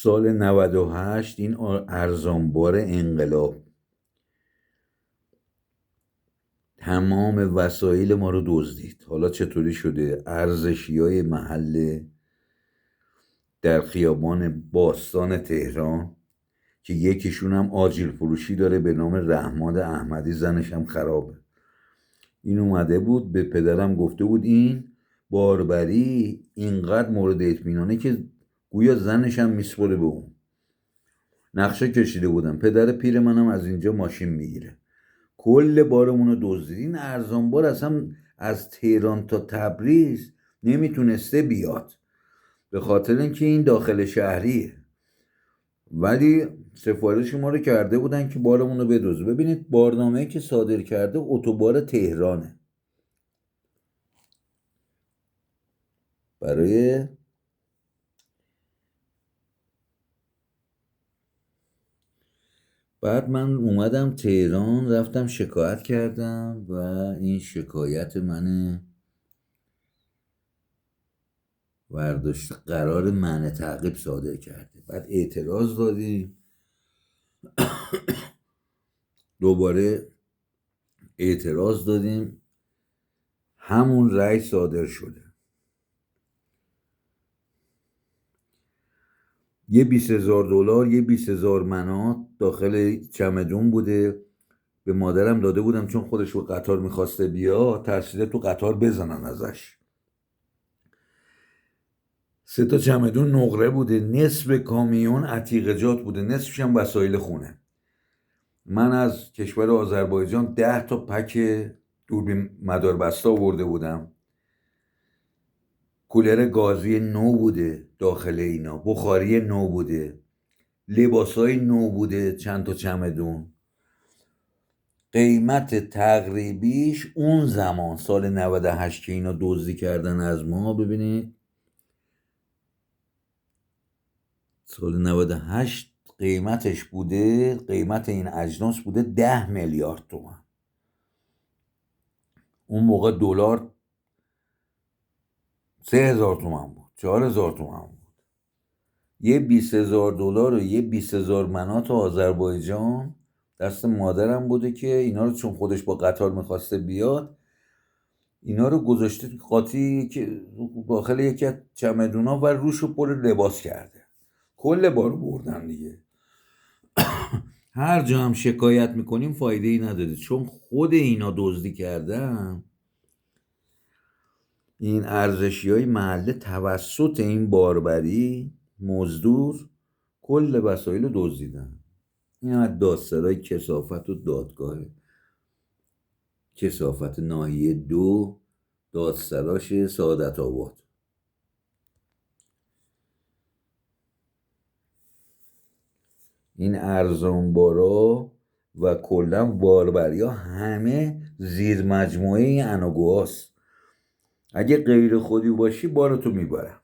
سال 98 این ارزانبار انقلاب تمام وسایل ما رو دزدید. حالا چطوری شده؟ ارزشیای محله در خیابان باستان تهران که یکیشون هم آجیل فروشی داره به نام رحماد احمدی، زنش هم خرابه، این اومده بود به پدرم گفته بود این باربری اینقدر مورد اطمینانه که گویا زنش هم میسپره به اون. نقشه کشیده بودم، پدر پیر منم از اینجا ماشین میگیره. کل بارمون رو دزدید. این ارزانبار اصلا از تهران تا تبریز نمیتونسته بیاد به خاطر اینکه این داخل شهریه، ولی سفارش ما رو کرده بودن که بارمون رو بدزده. ببینید بارنامه‌ای که صادر کرده اتوبار تهرانه برای بعد من اومدم تهران، رفتم شکایت کردم و این شکایت من ورداشت قرار منع تعقیب صادر کرده. بعد اعتراض دادیم، دوباره اعتراض دادیم، همون رأی صادر شده. یه $20,000 یه 20,000 منات داخل چمدون بوده. به مادرم داده بودم چون خودش رو قطار میخواسته بیا، ترسیده تو قطار بزنن ازش. 3 چمدون نقره بوده، نصف کامیون عتیقجات بوده، نصفش هم وسایل خونه. من از کشور آذربایجان 10 پک دوربین مداربسته آورده بودم. کولر گازی نو بوده داخل اینا، بخاری نو بوده، لباسای نو بوده، چند تا چمدون. قیمت تقریبیش اون زمان سال 98 که اینا دزدی کردن از ما، ببینید سال 98 قیمتش بوده، قیمت این اجناس بوده 10 میلیارد تومان. اون موقع دلار 3,000 تومان بود، 4,000 تومان بود. یه $20,000 و یه 20,000 منات آذربایجان دست مادرم بوده که اینا رو چون خودش با قطار میخواسته بیاد، اینا رو گذاشته قاطی که داخل یکی از چمدونا و روشو پر لباس کرده. کل بارو بردن دیگه. هر جا هم شکایت میکنیم فایده ای نداره چون خود اینا دزدی کردن. این ارزشی های محله توسط این باربری مزدور کل وسایل رو دزدیدن. این از دادسرای کثافت و دادگاه کثافت ناحیه 2 دادسراش سعادت آباد. این ارزانبارا و کلا باربری ها همه زیر مجموعه این اناگوهاست. اگه غیر خودی باشی بارتو میبرم.